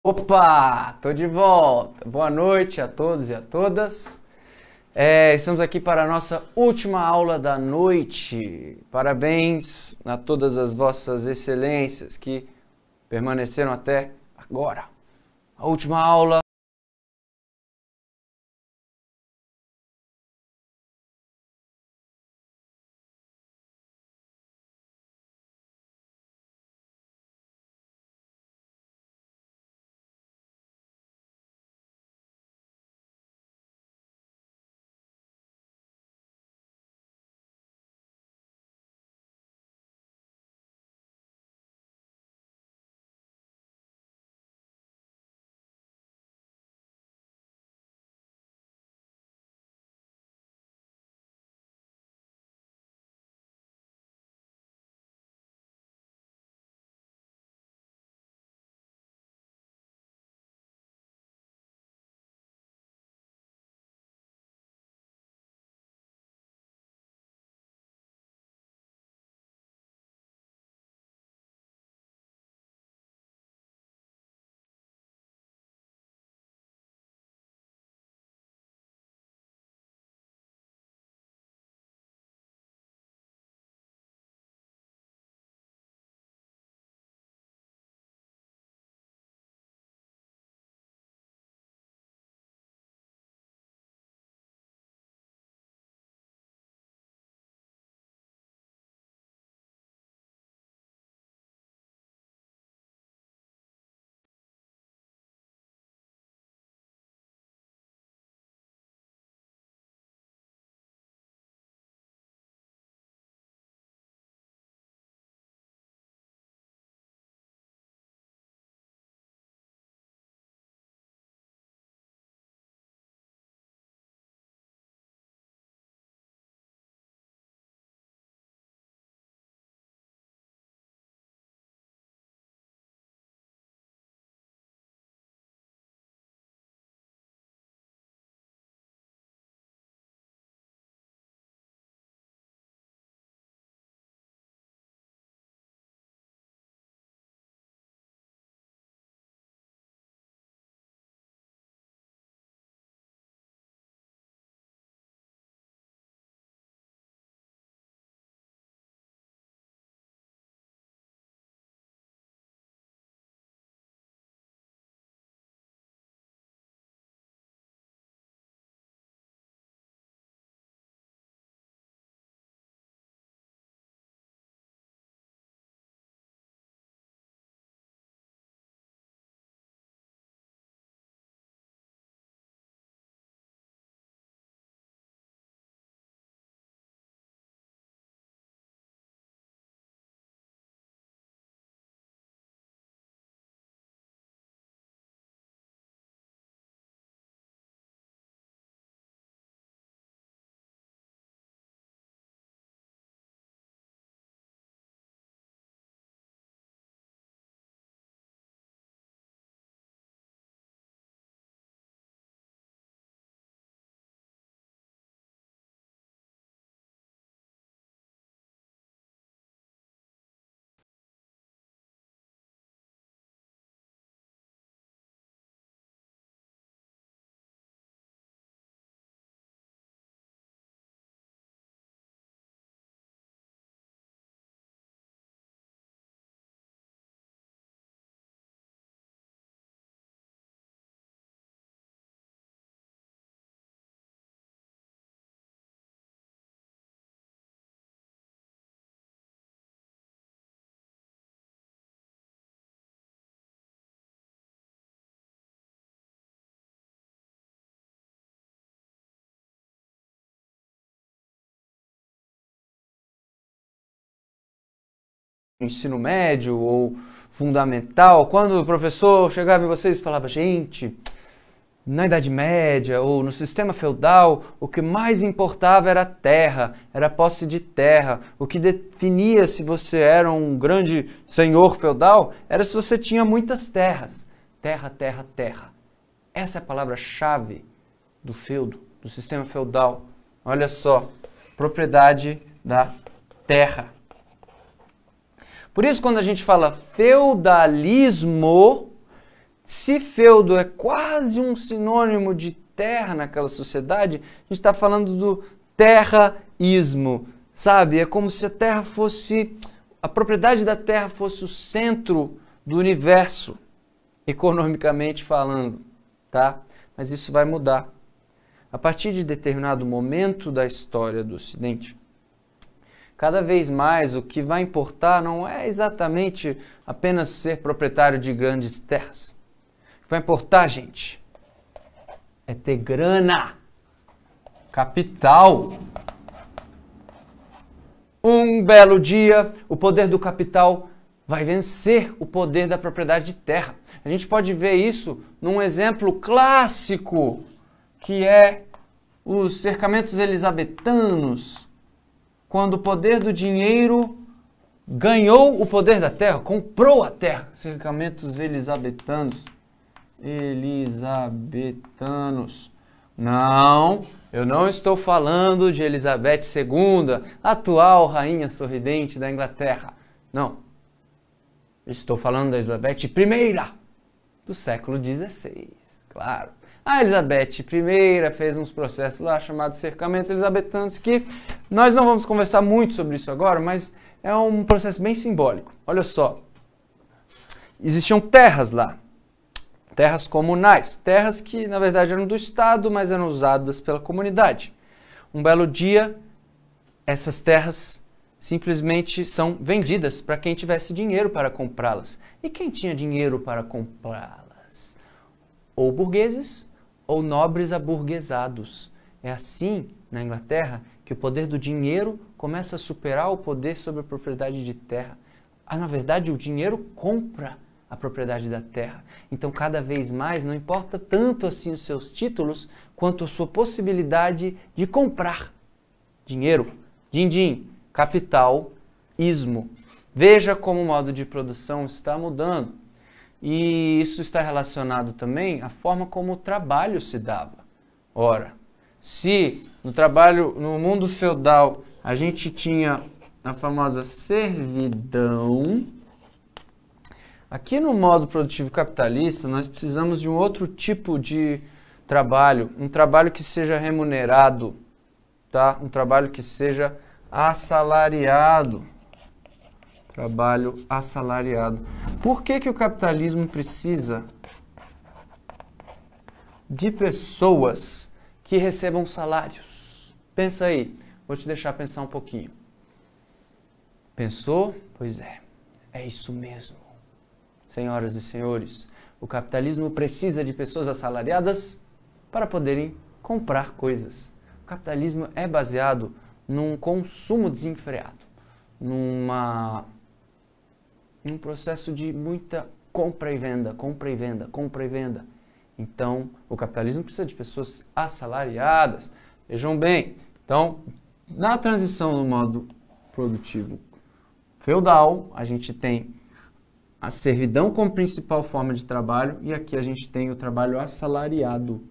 Opa, tô de volta. Boa noite a todos e a todas. Estamos aqui para a nossa última aula da noite. Parabéns a todas as vossas excelências que permaneceram até agora. A última aula. Ensino médio ou fundamental, quando o professor chegava em vocês e falava, gente, na Idade Média ou no sistema feudal, o que mais importava era a terra, era a posse de terra. O que definia se você era um grande senhor feudal era se você tinha muitas terras. Terra, terra, terra. Essa é a palavra-chave do feudo, do sistema feudal. Olha só, propriedade da terra. Por isso, quando a gente fala feudalismo, Se feudo é quase um sinônimo de terra naquela sociedade, a gente está falando do terraísmo, sabe? É como se a terra fosse, a propriedade da terra fosse o centro do universo, economicamente falando, tá? Mas isso vai mudar. A partir de determinado momento da história do Ocidente, cada vez mais o que vai importar não é exatamente apenas ser proprietário de grandes terras. O que vai importar, gente, é ter grana, capital. Um belo dia, o poder do capital vai vencer o poder da propriedade de terra. A gente pode ver isso num exemplo clássico, que é os cercamentos elisabetanos, quando o poder do dinheiro ganhou o poder da terra, comprou a terra. Cercamentos elisabetanos. Não, eu não estou falando de Elizabeth II, atual rainha sorridente da Inglaterra. Não. Estou falando da Elizabeth I, do século XVI, claro. A Elizabeth I fez uns processos lá chamados cercamentos elisabetanos que nós não vamos conversar muito sobre isso agora, mas é um processo bem simbólico. Olha só, existiam terras lá, terras comunais, terras que na verdade eram do Estado, mas eram usadas pela comunidade. Um belo dia, essas terras simplesmente são vendidas para quem tivesse dinheiro para comprá-las. E quem tinha dinheiro para comprá-las? Ou burgueses ou nobres aburguesados. É assim, na Inglaterra, que o poder do dinheiro começa a superar o poder sobre a propriedade de terra. Na verdade, o dinheiro compra a propriedade da terra. Então, cada vez mais, não importa tanto assim os seus títulos, quanto a sua possibilidade de comprar dinheiro. Din-din, capital, ismo. Veja como o modo de produção está mudando. E isso está relacionado também à forma como o trabalho se dava. Ora, se no mundo feudal a gente tinha a famosa servidão, aqui no modo produtivo capitalista nós precisamos de um outro tipo de trabalho, um trabalho que seja remunerado, tá? Um trabalho que seja assalariado. Trabalho assalariado. Por que o capitalismo precisa de pessoas que recebam salários? Pensa aí, vou te deixar pensar um pouquinho. Pensou? Pois é isso mesmo. Senhoras e senhores, o capitalismo precisa de pessoas assalariadas para poderem comprar coisas. O capitalismo é baseado num consumo desenfreado, num processo de muita compra e venda, compra e venda, compra e venda. Então, o capitalismo precisa de pessoas assalariadas. Vejam bem, então, na transição do modo produtivo feudal, a gente tem a servidão como principal forma de trabalho e aqui a gente tem o trabalho assalariado.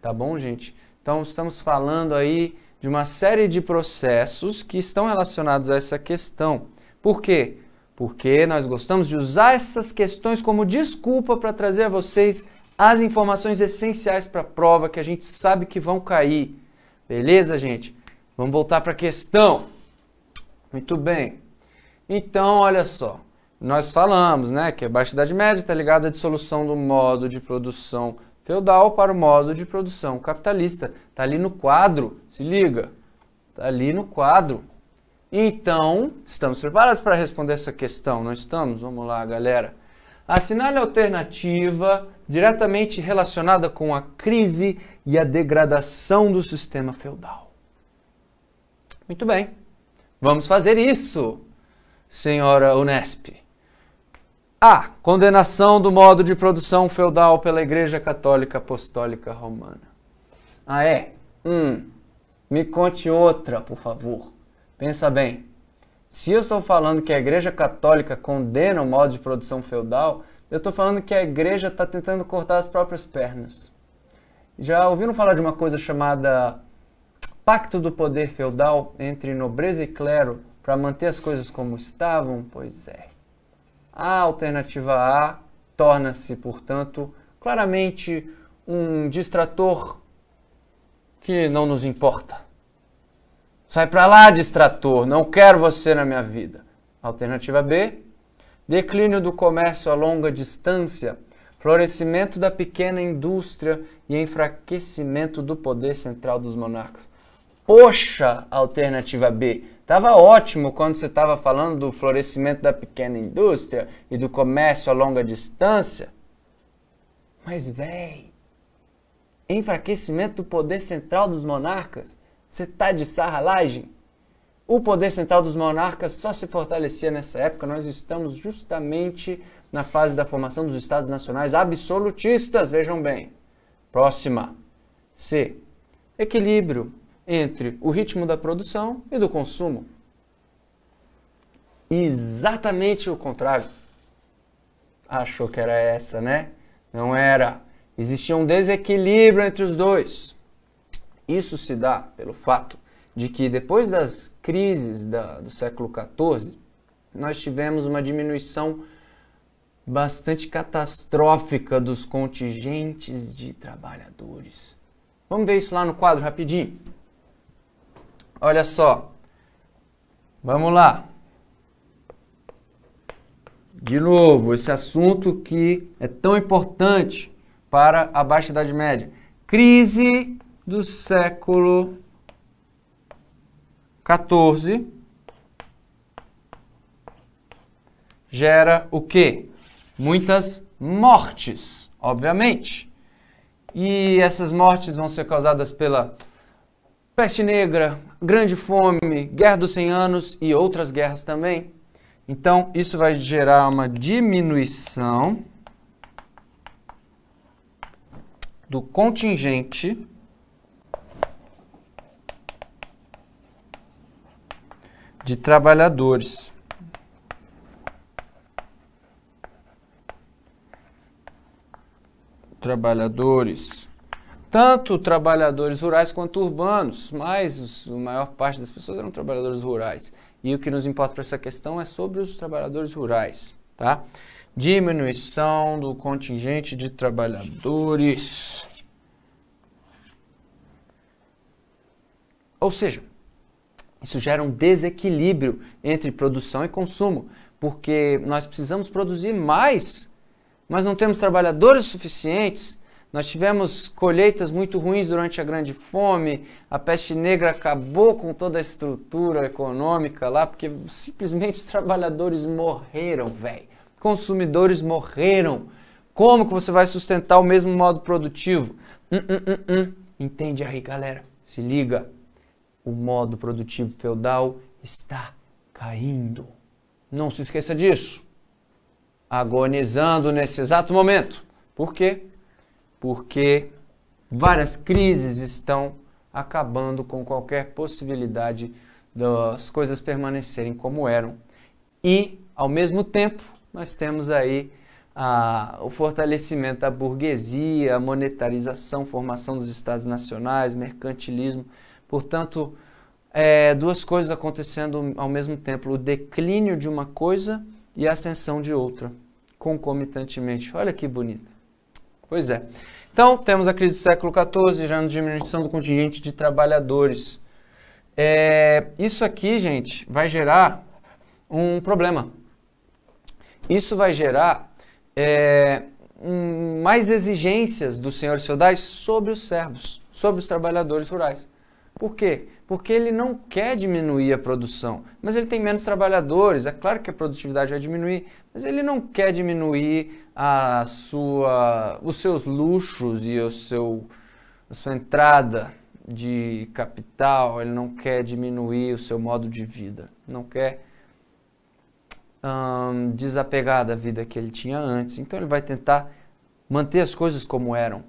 Tá bom, gente? Então, estamos falando aí de uma série de processos que estão relacionados a essa questão. Por quê? Porque nós gostamos de usar essas questões como desculpa para trazer a vocês as informações essenciais para a prova que a gente sabe que vão cair. Beleza, gente? Vamos voltar para a questão. Muito bem. Então, olha só. Nós falamos, né, que a Baixa Idade Média está ligada à dissolução do modo de produção feudal para o modo de produção capitalista. Está ali no quadro, se liga. Está ali no quadro. Então, estamos preparados para responder essa questão? Não estamos? Vamos lá, galera. Assinale a alternativa diretamente relacionada com a crise e a degradação do sistema feudal. Muito bem. Vamos fazer isso, senhora Unesp. A. Condenação do modo de produção feudal pela Igreja Católica Apostólica Romana. Me conte outra, por favor. Pensa bem, se eu estou falando que a Igreja Católica condena o modo de produção feudal, eu estou falando que a Igreja está tentando cortar as próprias pernas. Já ouviram falar de uma coisa chamada Pacto do Poder Feudal entre nobreza e clero para manter as coisas como estavam? Pois é. A alternativa A torna-se, portanto, claramente um distrator que não nos importa. Sai pra lá, distrator, não quero você na minha vida. Alternativa B, declínio do comércio a longa distância, florescimento da pequena indústria e enfraquecimento do poder central dos monarcas. Poxa, alternativa B, tava ótimo quando você estava falando do florescimento da pequena indústria e do comércio a longa distância. Mas, véi, enfraquecimento do poder central dos monarcas? Você tá de sarralagem? O poder central dos monarcas só se fortalecia nessa época. Nós estamos justamente na fase da formação dos Estados Nacionais absolutistas, vejam bem. Próxima. C. Equilíbrio entre o ritmo da produção e do consumo. Exatamente o contrário. Achou que era essa, né? Não era. Existia um desequilíbrio entre os dois. Isso se dá pelo fato de que depois das crises do século XIV, nós tivemos uma diminuição bastante catastrófica dos contingentes de trabalhadores. Vamos ver isso lá no quadro rapidinho? Olha só. Vamos lá. De novo, esse assunto que é tão importante para a Baixa Idade Média. Crise do século XIV gera o quê? Muitas mortes, obviamente. E essas mortes vão ser causadas pela peste negra, grande fome, guerra dos 100 anos e outras guerras também. Então, isso vai gerar uma diminuição do contingente de trabalhadores. Tanto trabalhadores rurais quanto urbanos, mas a maior parte das pessoas eram trabalhadores rurais. E o que nos importa para essa questão é sobre os trabalhadores rurais, tá? Diminuição do contingente de trabalhadores. Ou seja, isso gera um desequilíbrio entre produção e consumo, porque nós precisamos produzir mais, mas não temos trabalhadores suficientes. Nós tivemos colheitas muito ruins durante a Grande Fome, a peste negra acabou com toda a estrutura econômica lá, porque simplesmente os trabalhadores morreram, velho. Consumidores morreram. Como que você vai sustentar o mesmo modo produtivo? Entende aí, galera? Se liga. O modo produtivo feudal está caindo. Não se esqueça disso. Agonizando nesse exato momento. Por quê? Porque várias crises estão acabando com qualquer possibilidade das coisas permanecerem como eram. E, ao mesmo tempo, nós temos aí o fortalecimento da burguesia, a monetarização, formação dos estados nacionais, mercantilismo. Portanto, duas coisas acontecendo ao mesmo tempo, o declínio de uma coisa e a ascensão de outra, concomitantemente. Olha que bonito. Pois é. Então, temos a crise do século XIV, já na diminuição do contingente de trabalhadores. Isso aqui, gente, vai gerar um problema. Isso vai gerar mais exigências dos senhores feudais sobre os servos, sobre os trabalhadores rurais. Por quê? Porque ele não quer diminuir a produção, mas ele tem menos trabalhadores. É claro que a produtividade vai diminuir, mas ele não quer diminuir os seus luxos e a sua entrada de capital. Ele não quer diminuir o seu modo de vida, não quer desapegar da vida que ele tinha antes. Então ele vai tentar manter as coisas como eram.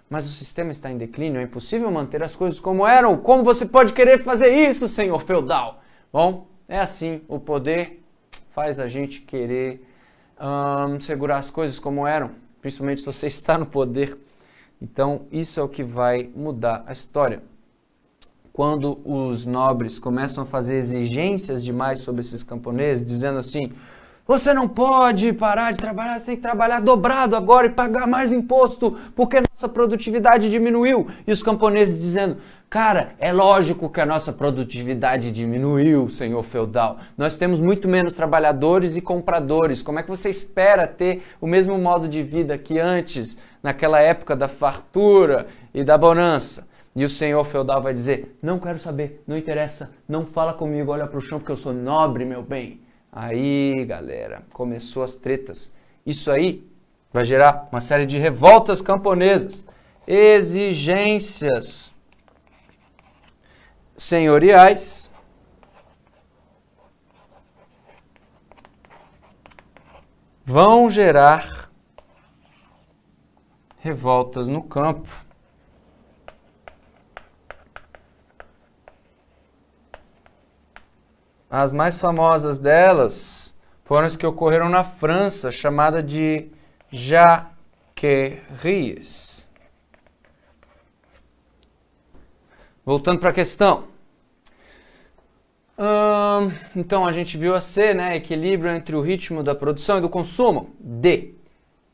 Mas o sistema está em declínio, é impossível manter as coisas como eram. Como você pode querer fazer isso, senhor feudal? Bom, é assim, o poder faz a gente querer segurar as coisas como eram, principalmente se você está no poder. Então, isso é o que vai mudar a história. Quando os nobres começam a fazer exigências demais sobre esses camponeses, dizendo assim, Você não pode parar de trabalhar, você tem que trabalhar dobrado agora e pagar mais imposto, porque nossa produtividade diminuiu. E os camponeses dizendo, cara, é lógico que a nossa produtividade diminuiu, senhor feudal. Nós temos muito menos trabalhadores e compradores. Como é que você espera ter o mesmo modo de vida que antes, naquela época da fartura e da bonança? E o senhor feudal vai dizer, não quero saber, não interessa, não fala comigo, olha para o chão porque eu sou nobre, meu bem. Aí, galera, começou as tretas. Isso aí vai gerar uma série de revoltas camponesas, exigências senhoriais, vão gerar revoltas no campo. As mais famosas delas foram as que ocorreram na França, chamada de Jacqueries. Voltando para a questão. Então a gente viu a C, né? Equilíbrio entre o ritmo da produção e do consumo. D.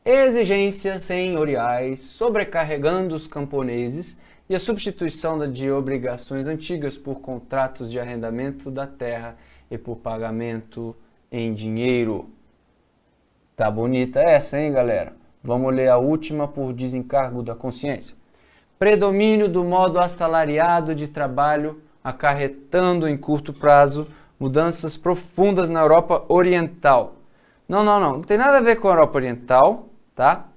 Exigências senhoriais sobrecarregando os camponeses e a substituição de obrigações antigas por contratos de arrendamento da terra e por pagamento em dinheiro. Tá bonita essa, hein, galera? Vamos ler a última por desencargo da consciência. Predomínio do modo assalariado de trabalho acarretando em curto prazo mudanças profundas na Europa Oriental. Não tem nada a ver com a Europa Oriental, tá?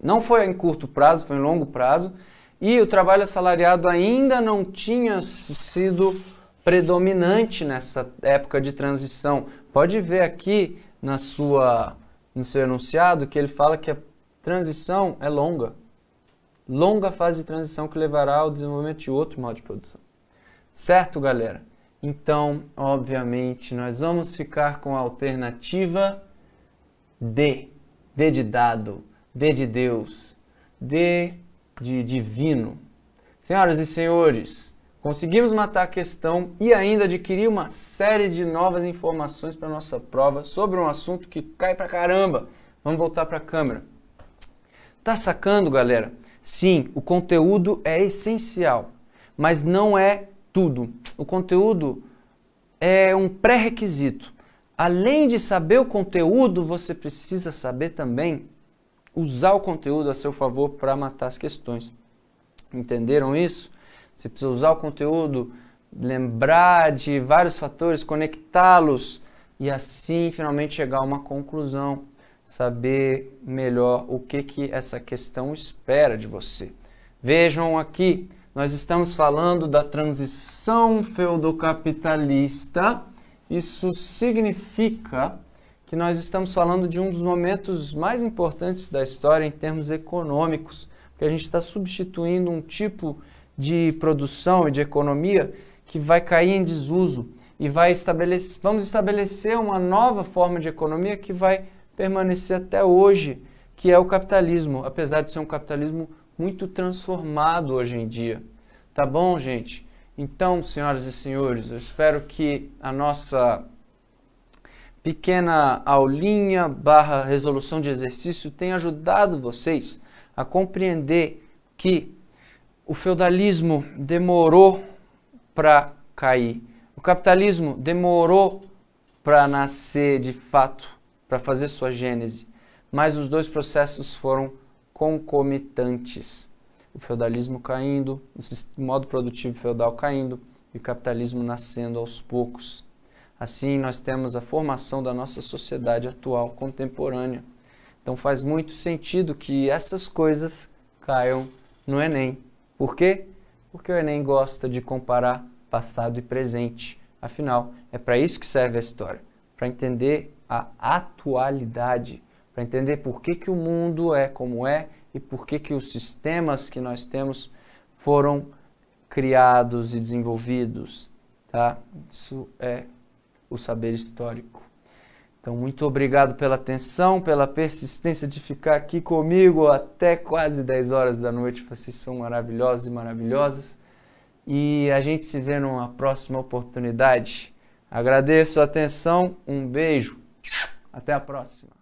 Não foi em curto prazo, foi em longo prazo. E o trabalho assalariado ainda não tinha sido predominante nessa época de transição. Pode ver aqui no seu enunciado que ele fala que a transição é longa. Longa fase de transição que levará ao desenvolvimento de outro modo de produção. Certo, galera? Então, obviamente, nós vamos ficar com a alternativa D. D de dado, D de Deus, D de divino. Senhoras e senhores, conseguimos matar a questão e ainda adquirir uma série de novas informações para nossa prova sobre um assunto que cai pra caramba. Vamos voltar para a câmera. Tá sacando, galera? Sim, o conteúdo é essencial, mas não é tudo. O conteúdo é um pré-requisito. Além de saber o conteúdo, você precisa saber também usar o conteúdo a seu favor para matar as questões. Entenderam isso? Você precisa usar o conteúdo, lembrar de vários fatores, conectá-los e assim finalmente chegar a uma conclusão, saber melhor o que essa questão espera de você. Vejam aqui, nós estamos falando da transição feudocapitalista. Isso significa que nós estamos falando de um dos momentos mais importantes da história em termos econômicos, porque a gente está substituindo um tipo de produção e de economia que vai cair em desuso e vamos estabelecer uma nova forma de economia que vai permanecer até hoje, que é o capitalismo, apesar de ser um capitalismo muito transformado hoje em dia. Tá bom, gente? Então, senhoras e senhores, eu espero que a nossa pequena aulinha / resolução de exercício tenha ajudado vocês a compreender que o feudalismo demorou para cair, o capitalismo demorou para nascer de fato, para fazer sua gênese, mas os dois processos foram concomitantes. O feudalismo caindo, o modo produtivo feudal caindo e o capitalismo nascendo aos poucos. Assim, nós temos a formação da nossa sociedade atual, contemporânea. Então, faz muito sentido que essas coisas caiam no Enem. Por quê? Porque o Enem gosta de comparar passado e presente. Afinal, é para isso que serve a história, para entender a atualidade, para entender por que o mundo é como é e por que os sistemas que nós temos foram criados e desenvolvidos. Tá? Isso é o saber histórico. Então, muito obrigado pela atenção, pela persistência de ficar aqui comigo até quase 10 horas da noite. Vocês são maravilhosos e maravilhosas. E a gente se vê numa próxima oportunidade. Agradeço a atenção, um beijo. Até a próxima!